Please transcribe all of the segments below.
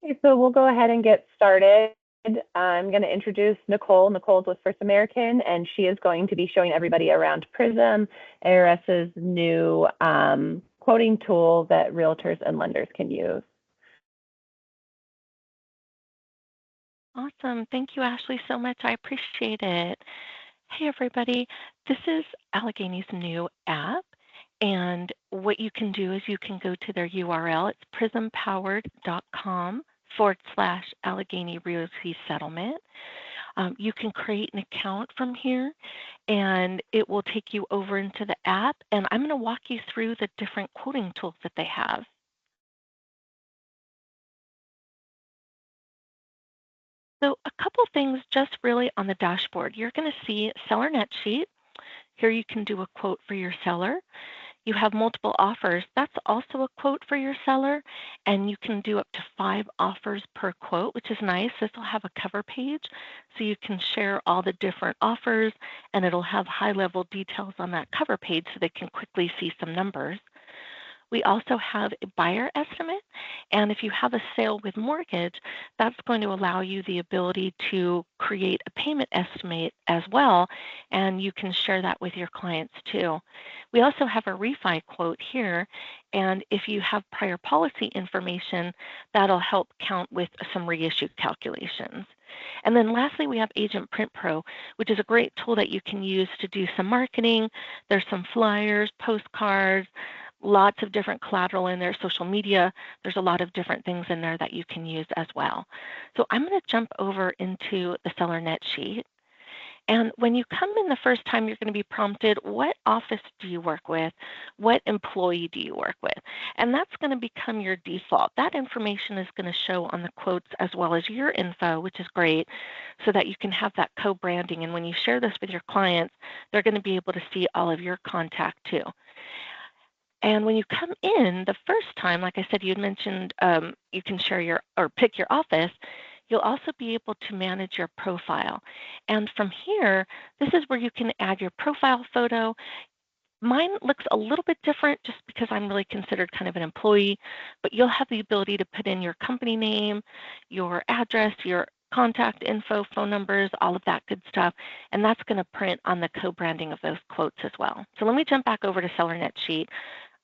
Okay, so we'll go ahead and get started. I'm going to introduce Nicole. Nicole's with First American, and she is going to be showing everybody around Prism, ARS's new quoting tool that realtors and lenders can use. Awesome. Thank you, Ashley, so much. I appreciate it. Hey, everybody. This is Allegheny's new app. And what you can do is you can go to their URL. It's prismpowered.com/Allegheny Realty Settlement. You can create an account from here, and it will take you over into the app. And I'm going to walk you through the different quoting tools that they have. So a couple things just really on the dashboard. You're going to see seller net sheet. Here you can do a quote for your seller. You have multiple offers. That's also a quote for your seller, and you can do up to 5 offers per quote, which is nice. This will have a cover page, so you can share all the different offers, and it'll have high-level details on that cover page so they can quickly see some numbers. We also have a buyer estimate, and if you have a sale with mortgage, that's going to allow you the ability to create a payment estimate as well, and you can share that with your clients too. We also have a refi quote here, and if you have prior policy information, that'll help count with some reissue calculations. And then lastly, we have Agent Print Pro, which is a great tool that you can use to do some marketing. There's some flyers, postcards, lots of different collateral in there, social media. There's a lot of different things in there that you can use as well. So I'm going to jump over into the seller net sheet. And when you come in the first time, you're going to be prompted, what office do you work with? What employee do you work with? And that's going to become your default. That information is going to show on the quotes as well as your info, which is great, so that you can have that co-branding. And when you share this with your clients, they're going to be able to see all of your contact too. And when you come in the first time, like I said, you had mentioned you can share your or pick your office. You'll also be able to manage your profile. And from here, this is where you can add your profile photo. Mine looks a little bit different just because I'm really considered kind of an employee, but you'll have the ability to put in your company name, your address, your contact info, phone numbers, all of that good stuff. And that's going to print on the co-branding of those quotes as well. So let me jump back over to Seller Net Sheet.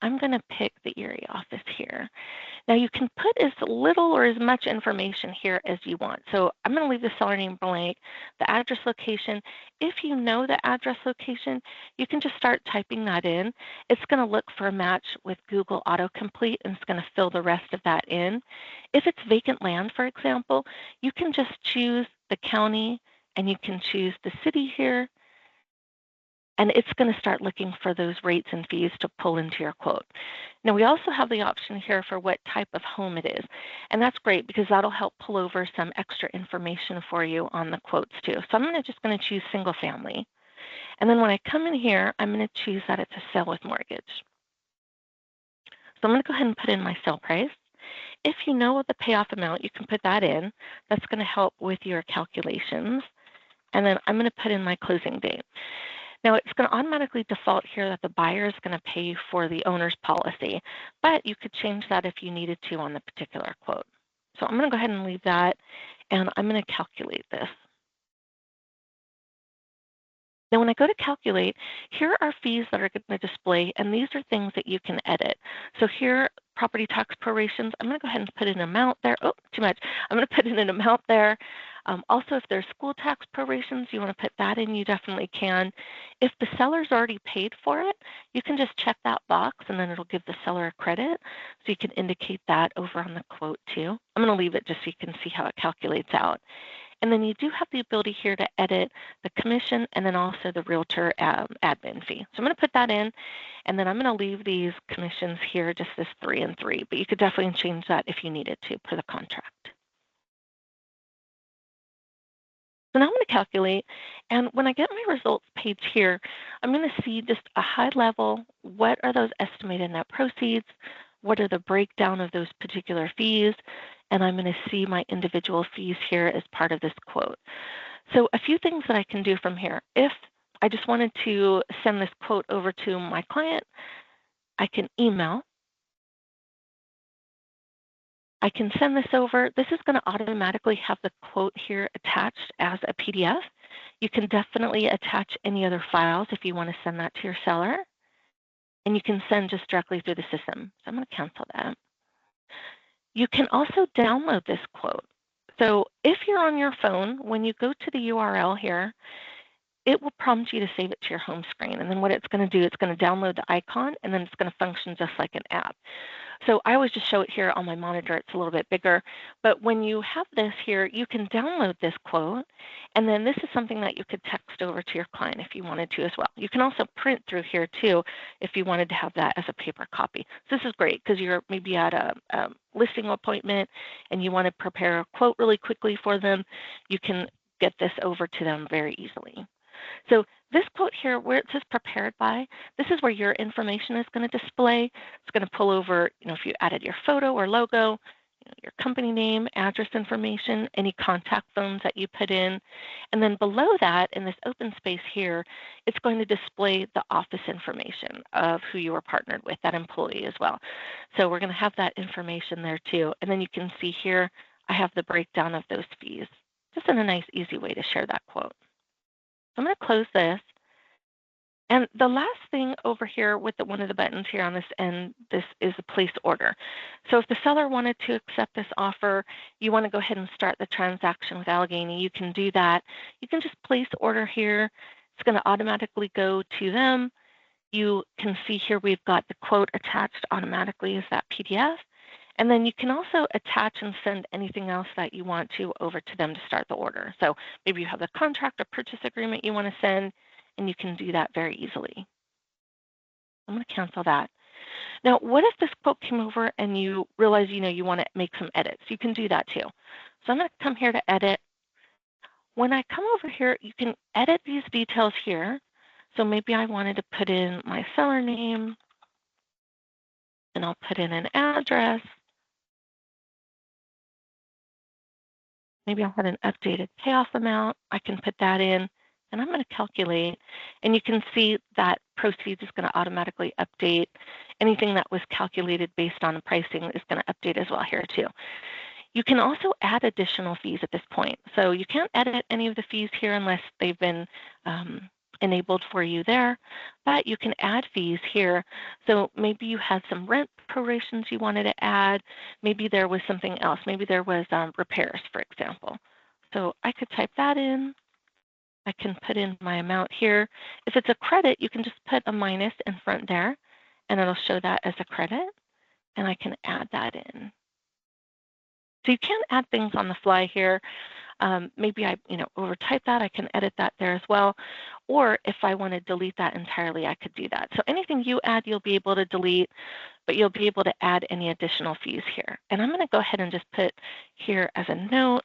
I'm going to pick the Erie office here. Now you can put as little or as much information here as you want. So I'm going to leave the seller name blank, the address location. If you know the address location, you can just start typing that in. It's going to look for a match with Google autocomplete, and it's going to fill the rest of that in. If it's vacant land, for example, you can just choose the county, and you can choose the city here, and it's going to start looking for those rates and fees to pull into your quote. Now, we also have the option here for what type of home it is, and that's great because that'll help pull over some extra information for you on the quotes too. So I'm just going to choose single family. And then when I come in here, I'm going to choose that it's a sale with mortgage. So I'm going to go ahead and put in my sale price. If you know the payoff amount, you can put that in. That's going to help with your calculations. And then I'm going to put in my closing date. Now, it's going to automatically default here that the buyer is going to pay for the owner's policy, but you could change that if you needed to on the particular quote. So I'm going to go ahead and leave that, and I'm going to calculate this. Now, when I go to calculate, here are fees that are going to display, and these are things that you can edit. So here, property tax prorations, I'm going to go ahead and put an amount there. Oh, too much. I'm going to put in an amount there. Also, if there's school tax prorations, you want to put that in, you definitely can. If the seller's already paid for it, you can just check that box, and then it'll give the seller a credit. So you can indicate that over on the quote too. I'm going to leave it just so you can see how it calculates out. And then you do have the ability here to edit the commission and then also the realtor admin fee. So I'm going to put that in, and then I'm going to leave these commissions here just as 3 and 3, but you could definitely change that if you needed to per the contract. So now I'm going to calculate, and when I get my results page here, I'm going to see just a high level, what are those estimated net proceeds, what are the breakdown of those particular fees, and I'm going to see my individual fees here as part of this quote. So a few things that I can do from here. If I just wanted to send this quote over to my client, I can email. I can send this over. This is going to automatically have the quote here attached as a PDF. You can definitely attach any other files if you want to send that to your seller. And you can send just directly through the system. So I'm going to cancel that. You can also download this quote. So if you're on your phone, when you go to the URL here, it will prompt you to save it to your home screen. And then what it's going to do, it's going to download the icon, and then it's going to function just like an app. So I always just show it here on my monitor. It's a little bit bigger. But when you have this here, you can download this quote. And then this is something that you could text over to your client if you wanted to as well. You can also print through here too if you wanted to have that as a paper copy. So this is great because you're maybe at a listing appointment and you want to prepare a quote really quickly for them. You can get this over to them very easily. So this quote here, where it says prepared by, this is where your information is going to display. It's going to pull over, if you added your photo or logo, your company name, address information, any contact phones that you put in. And then below that, in this open space here, it's going to display the office information of who you were partnered with, that employee as well. So we're going to have that information there too. And then you can see here, I have the breakdown of those fees, just in a nice, easy way to share that quote. So I'm going to close this. And the last thing over here with one of the buttons here on this end, this is a place order. So if the seller wanted to accept this offer, you want to go ahead and start the transaction with Allegheny, you can do that. You can just place order here. It's going to automatically go to them. You can see here we've got the quote attached automatically as that PDF. And then you can also attach and send anything else that you want to over to them to start the order. So maybe you have the contract or purchase agreement you want to send, and you can do that very easily. I'm going to cancel that. Now, what if this quote came over and you realize, you want to make some edits? You can do that too. So I'm going to come here to edit. When I come over here, you can edit these details here. So maybe I wanted to put in my seller name, and I'll put in an address. Maybe I'll have an updated payoff amount. I can put that in, and I'm going to calculate. And you can see that proceeds is going to automatically update. Anything that was calculated based on pricing is going to update as well here too. You can also add additional fees at this point. So you can't edit any of the fees here unless they've been enabled for you there, but you can add fees here. So maybe you had some rent prorations you wanted to add. Maybe there was something else. Maybe there was repairs, for example. So I could type that in. I can put in my amount here. If it's a credit, you can just put a minus in front there, and it'll show that as a credit, and I can add that in. So you can add things on the fly here. Maybe I, overtype that. I can edit that there as well. Or if I want to delete that entirely, I could do that. So anything you add, you'll be able to delete, but you'll be able to add any additional fees here. And I'm going to go ahead and just put here as a note,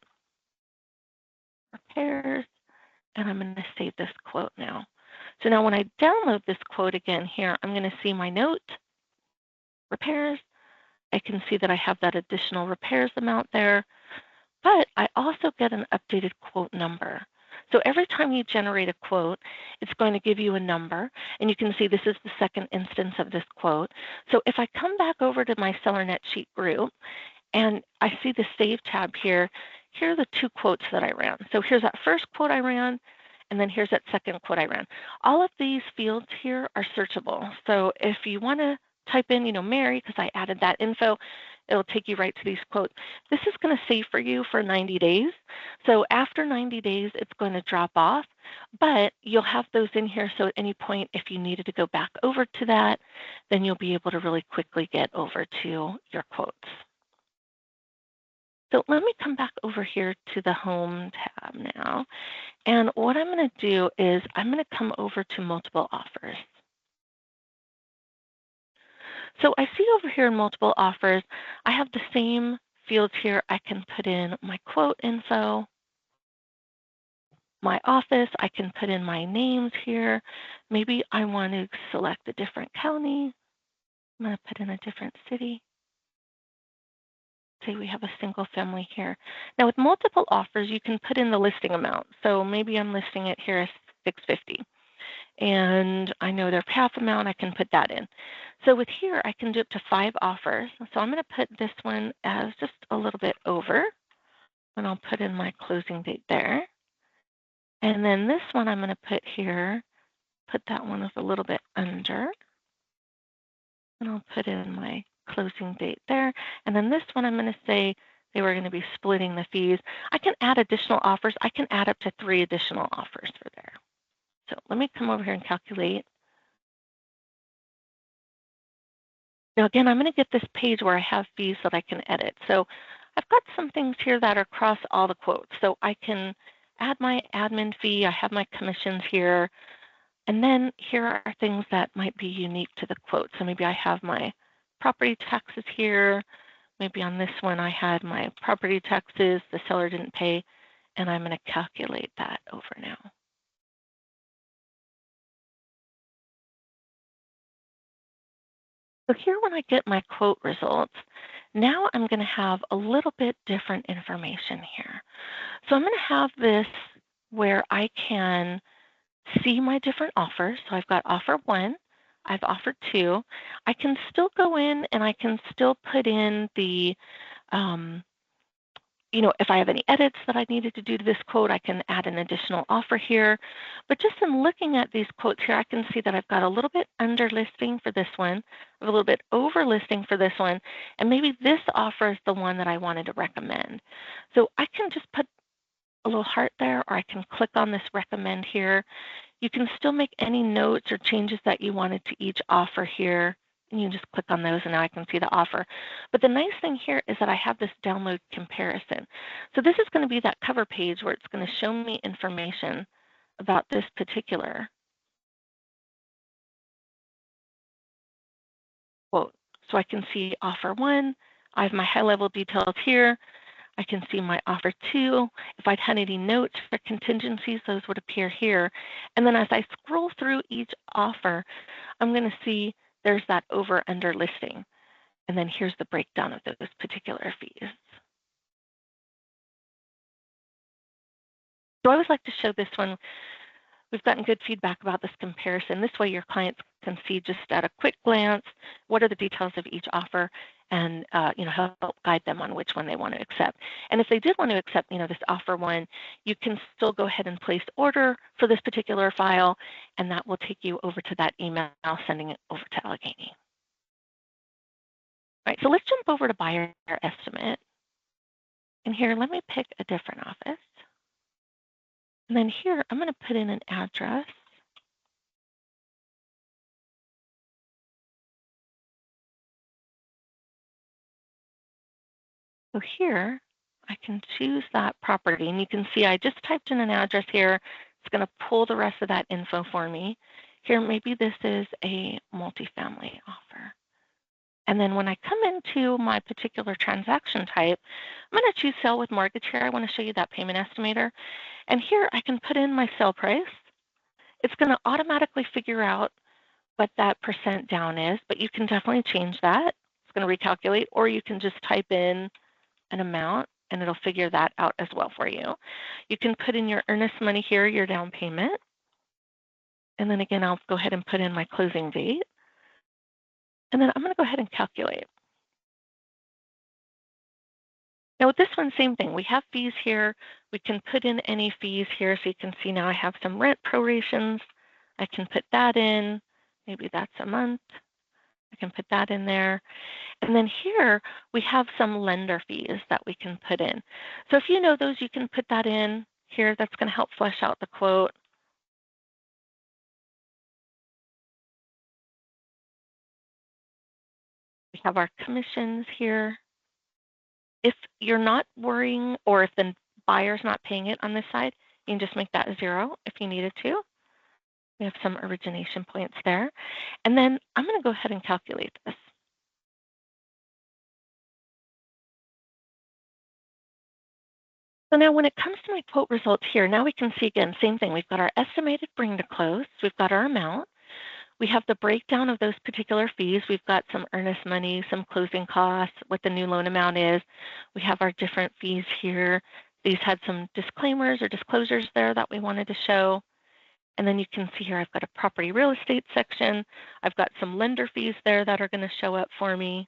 repairs, and I'm going to save this quote now. So now when I download this quote again here, I'm going to see my note, repairs. I can see that I have that additional repairs amount there, but I also get an updated quote number. So every time you generate a quote, it's going to give you a number, and you can see this is the second instance of this quote. So if I come back over to my Seller Net Sheet group, and I see the Save tab here, here are the two quotes that I ran. So here's that first quote I ran, and then here's that second quote I ran. All of these fields here are searchable. So if you want to type in, Mary, because I added that info, it'll take you right to these quotes. This is going to save for you for 90 days. So after 90 days, it's going to drop off, but you'll have those in here. So at any point, if you needed to go back over to that, then you'll be able to really quickly get over to your quotes. So let me come back over here to the Home tab now. And what I'm going to do is I'm going to come over to Multiple Offers. So I see over here in Multiple Offers, I have the same fields here. I can put in my quote info, my office. I can put in my names here. Maybe I want to select a different county. I'm going to put in a different city. Say we have a single family here. Now with multiple offers, you can put in the listing amount. So maybe I'm listing it here as $650. and I know their path amount, I can put that in. So with here, I can do up to 5 offers. So I'm going to put this one as just a little bit over, and I'll put in my closing date there. And then this one I'm going to put here, put that one as a little bit under, and I'll put in my closing date there. And then this one I'm going to say they were going to be splitting the fees. I can add additional offers. I can add up to 3 additional offers for there. So let me come over here and calculate. Now again, I'm going to get this page where I have fees that I can edit. So I've got some things here that are across all the quotes. So I can add my admin fee. I have my commissions here. And then here are things that might be unique to the quote. So maybe I have my property taxes here. Maybe on this one I had my property taxes, the seller didn't pay, and I'm going to calculate that over now. So here when I get my quote results, now I'm going to have a little bit different information here. So I'm going to have this where I can see my different offers. So I've got offer 1, I've offered 2. I can still go in and I can still put in the if I have any edits that I needed to do to this quote, I can add an additional offer here. But just in looking at these quotes here, I can see that I've got a little bit under listing for this one, a little bit over listing for this one, and maybe this offer is the one that I wanted to recommend. So I can just put a little heart there, or I can click on this recommend here. You can still make any notes or changes that you wanted to each offer here. And you just click on those and now I can see the offer. But the nice thing here is that I have this download comparison. So this is going to be that cover page where it's going to show me information about this particular quote. So I can see offer 1. I have my high level details here. I can see my offer 2. If I'd had any notes for contingencies, those would appear here. And then as I scroll through each offer, I'm going to see there's that over under listing. And then here's the breakdown of those particular fees. So I always like to show this one. We've gotten good feedback about this comparison. This way your clients can see just at a quick glance what are the details of each offer and help guide them on which one they want to accept. And if they did want to accept this offer 1, you can still go ahead and place order for this particular file, and that will take you over to that email, sending it over to Allegheny. All right, so let's jump over to buyer estimate. And here, let me pick a different office. And then here, I'm going to put in an address. So here, I can choose that property. And you can see I just typed in an address here. It's going to pull the rest of that info for me. Here, maybe this is a multifamily offer. And then when I come into my particular transaction type, I'm going to choose sell with mortgage here. I want to show you that payment estimator. And here I can put in my sale price. It's going to automatically figure out what that percent down is, but you can definitely change that. It's going to recalculate, or you can just type in an amount and it'll figure that out as well for you. You can put in your earnest money here, your down payment. And then again, I'll go ahead and put in my closing date. And then I'm going to go ahead and calculate. Now with this one, same thing. We have fees here. We can put in any fees here. So you can see now I have some rent prorations. I can put that in. Maybe that's a month. I can put that in there. And then here we have some lender fees that we can put in. So if you know those, you can put that in here. That's going to help flesh out the quote. We have our commissions here. If you're not worrying, or if the buyer's not paying it on this side, you can just make that 0 if you needed to. We have some origination points there. And then I'm going to go ahead and calculate this. So now when it comes to my quote results here, now we can see again, same thing. We've got our estimated bring to close. We've got our amount. We have the breakdown of those particular fees. We've got some earnest money, some closing costs, what the new loan amount is. We have our different fees here. These had some disclaimers or disclosures there that we wanted to show. And then you can see here I've got a property real estate section. I've got some lender fees there that are going to show up for me.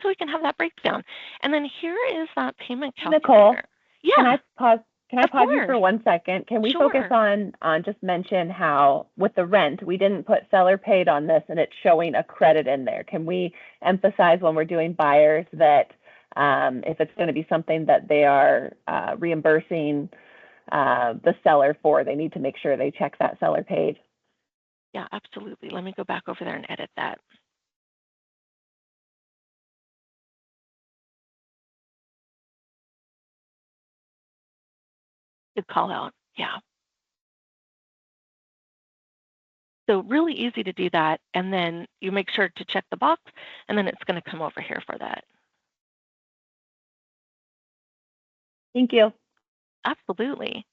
So we can have that breakdown. And then here is that payment Nicole, calculator. Yeah, can I pause? Can I of pause you for course. 1 second? Can we focus Sure. on just mention how with the rent, we didn't put seller paid on this and it's showing a credit in there. Can we emphasize when we're doing buyers that if it's going to be something that they are reimbursing the seller for, they need to make sure they check that seller paid? Yeah, absolutely. Let me go back over there and edit that. Good call out. Yeah. So really easy to do that. And then you make sure to check the box, and then it's going to come over here for that. Thank you. Absolutely.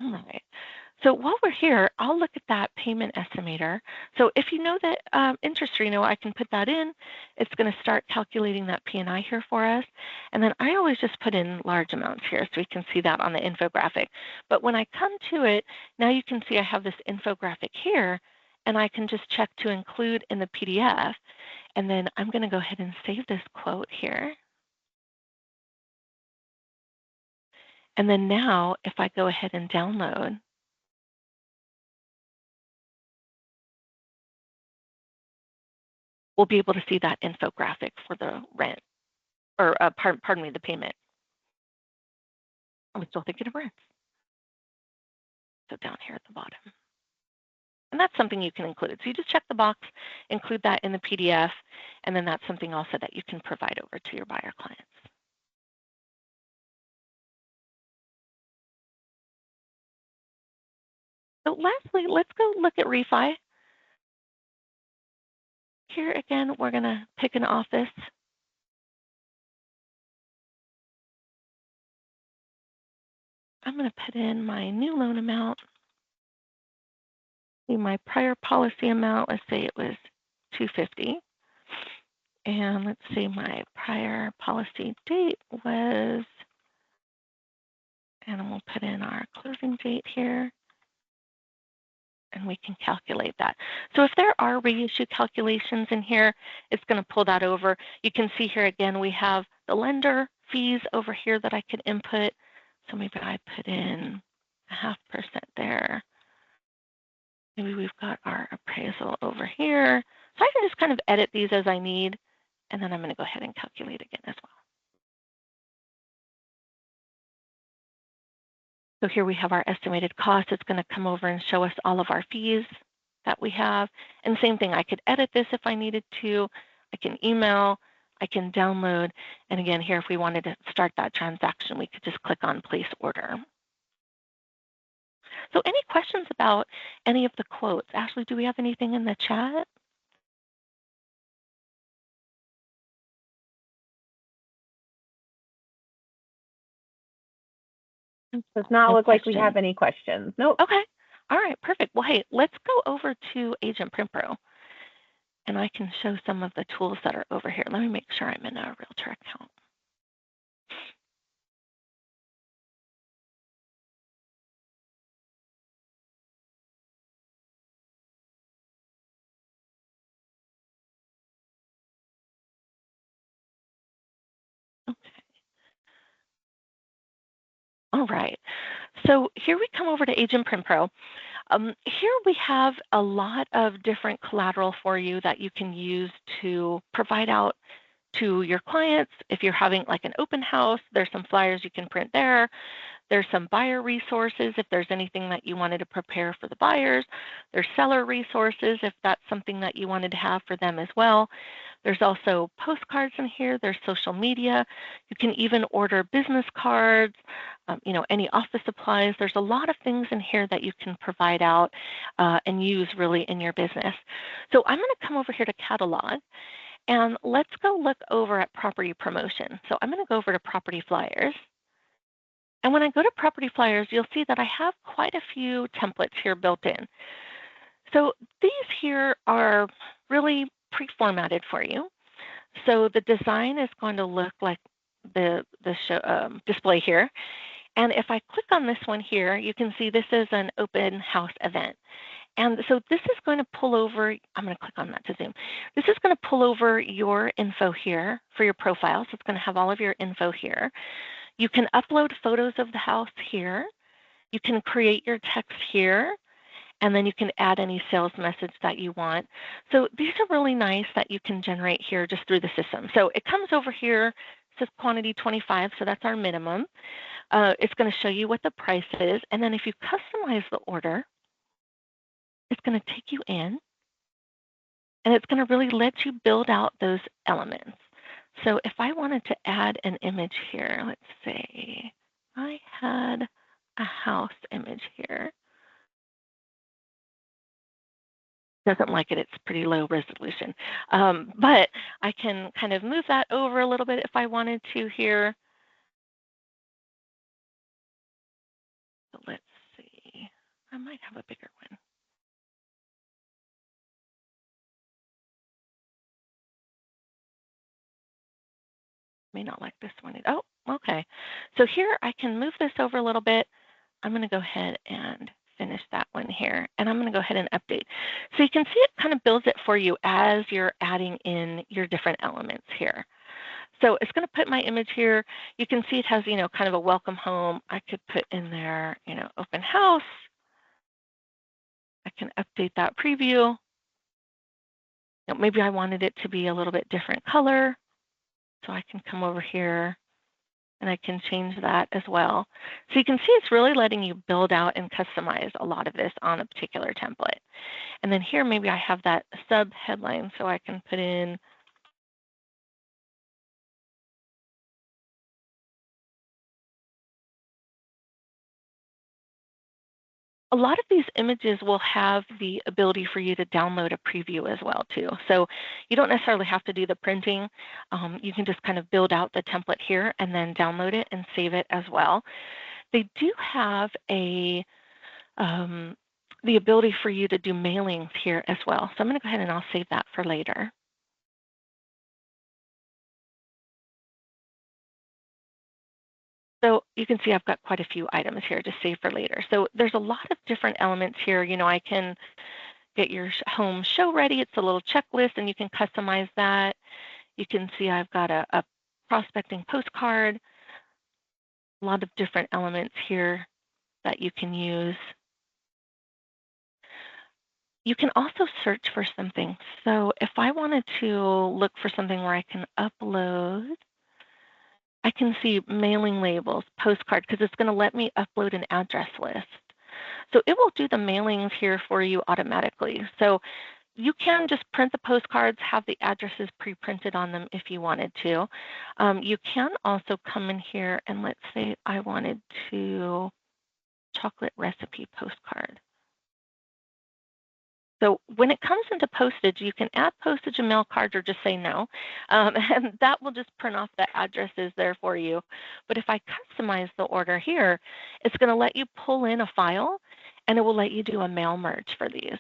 All right. So while we're here, I'll look at that payment estimator. So if you know that interest rate, I can put that in. It's going to start calculating that P&I here for us. And then I always just put in large amounts here so we can see that on the infographic. But when I come to it, now you can see I have this infographic here, and I can just check to include in the PDF. And then I'm going to go ahead and save this quote here. And then now if I go ahead and download, we'll be able to see that infographic for the rent, or pardon me, the payment. I'm still thinking of rents. So down here at the bottom. And that's something you can include. So you just check the box, include that in the PDF, and then that's something also that you can provide over to your buyer clients. So lastly, let's go look at refi. Here again, we're going to pick an office. I'm going to put in my new loan amount. See my prior policy amount. Let's say it was $250. And let's see, my prior policy date was, and we'll put in our closing date here, and we can calculate that. So if there are reissue calculations in here, it's going to pull that over. You can see here again, we have the lender fees over here that I could input. So maybe I put in 0.5% there. Maybe we've got our appraisal over here. So I can just kind of edit these as I need, and then I'm going to go ahead and calculate again as well. So here we have our estimated cost. It's going to come over and show us all of our fees that we have. And same thing, I could edit this if I needed to. I can email, I can download. And again, here, if we wanted to start that transaction, we could just click on place order. So any questions about any of the quotes? Ashley, do we have anything in the chat? Does not No look like we questions. have any questions. Nope. Okay. All right, perfect. Well, hey, let's go over to Agent Print Pro, and I can show some of the tools that are over here. Let me make sure I'm in a realtor account. Okay. All right. So here we come over to Agent Print Pro. Here we have a lot of different collateral for you that you can use to provide out to your clients. If you're having like an open house, there's some flyers you can print there. There's some buyer resources if there's anything that you wanted to prepare for the buyers. There's seller resources if that's something that you wanted to have for them as well. There's also postcards in here. There's social media. You can even order business cards, any office supplies. There's a lot of things in here that you can provide out and use really in your business. So I'm going to come over here to catalog, and let's go look over at property promotion. So I'm going to go over to property flyers. And when I go to property flyers, you'll see that I have quite a few templates here built in. So these here are really pre-formatted for you. So the design is going to look like the display here. And if I click on this one here, you can see this is an open house event. And so this is going to pull over, I'm going to click on that to zoom. This is going to pull over your info here for your profile. So it's going to have all of your info here. You can upload photos of the house here. You can create your text here, and then you can add any sales message that you want. So these are really nice that you can generate here just through the system. So it comes over here, says quantity 25, so that's our minimum. It's going to show you what the price is, and then if you customize the order, it's going to take you in, and it's going to really let you build out those elements. So if I wanted to add an image here, let's say I had a house image here. Doesn't like it, it's pretty low resolution. But I can kind of move that over a little bit if I wanted to here. So let's see, I might have a bigger one. May not like this one. Oh, okay. So here I can move this over a little bit. I'm going to go ahead and finish that one here, and I'm going to go ahead and update. So you can see it kind of builds it for you as you're adding in your different elements here. So it's going to put my image here. You can see it has, kind of a welcome home. I could put in there, open house. I can update that preview. Maybe I wanted it to be a little bit different color. So I can come over here and I can change that as well. So you can see it's really letting you build out and customize a lot of this on a particular template. And then here, maybe I have that sub headline, so I can put in a lot of these images will have the ability for you to download a preview as well too. So you don't necessarily have to do the printing. You can just kind of build out the template here and then download it and save it as well. They do have the ability for you to do mailings here as well. So I'm going to go ahead and I'll save that for later. So you can see I've got quite a few items here to save for later. So there's a lot of different elements here. I can get your home show ready. It's a little checklist, and you can customize that. You can see I've got a prospecting postcard, a lot of different elements here that you can use. You can also search for something. So if I wanted to look for something where I can upload, I can see mailing labels, postcard, because it's going to let me upload an address list. So it will do the mailings here for you automatically. So you can just print the postcards, have the addresses pre-printed on them if you wanted to. You can also come in here and let's say I wanted to chocolate recipe postcard. So when it comes into postage, you can add postage and mail cards or just say no. And that will just print off the addresses there for you. But if I customize the order here, it's going to let you pull in a file and it will let you do a mail merge for these.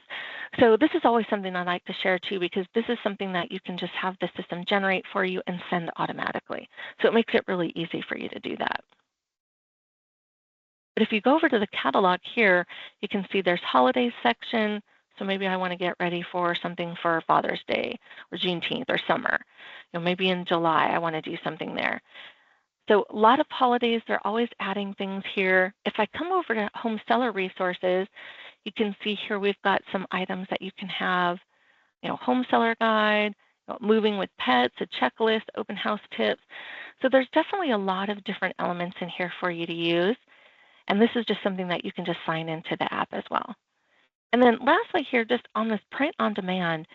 So this is always something I like to share too, because this is something that you can just have the system generate for you and send automatically. So it makes it really easy for you to do that. But if you go over to the catalog here, you can see there's holidays section. So maybe I want to get ready for something for Father's Day or Juneteenth or summer. Maybe in July I want to do something there. So a lot of holidays, they're always adding things here. If I come over to home seller resources, you can see here we've got some items that you can have, home seller guide, moving with pets, a checklist, open house tips. So there's definitely a lot of different elements in here for you to use. And this is just something that you can just sign into the app as well. And then lastly here, just on this print on demand,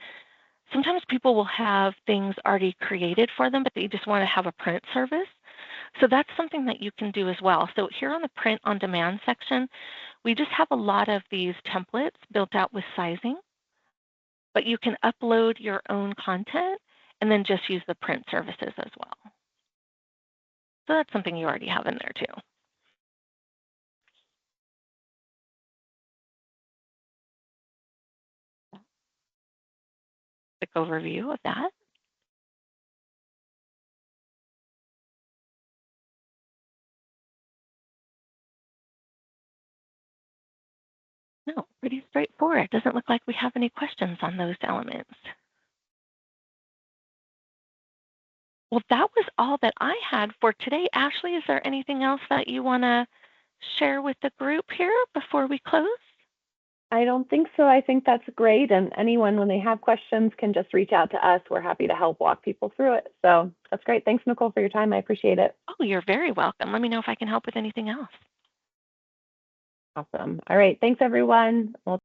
sometimes people will have things already created for them, but they just want to have a print service. So that's something that you can do as well. So here on the print on demand section, we just have a lot of these templates built out with sizing, but you can upload your own content and then just use the print services as well. So that's something you already have in there too. Quick overview of that. straightforward. It doesn't look like we have any questions on those elements. Well, that was all that I had for today. Ashley, is there anything else that you want to share with the group here before we close? I don't think so. I think that's great. And anyone, when they have questions, can just reach out to us. We're happy to help walk people through it. So that's great. Thanks, Nicole, for your time. I appreciate it. Oh, you're very welcome. Let me know if I can help with anything else. Awesome. All right. Thanks, everyone. We'll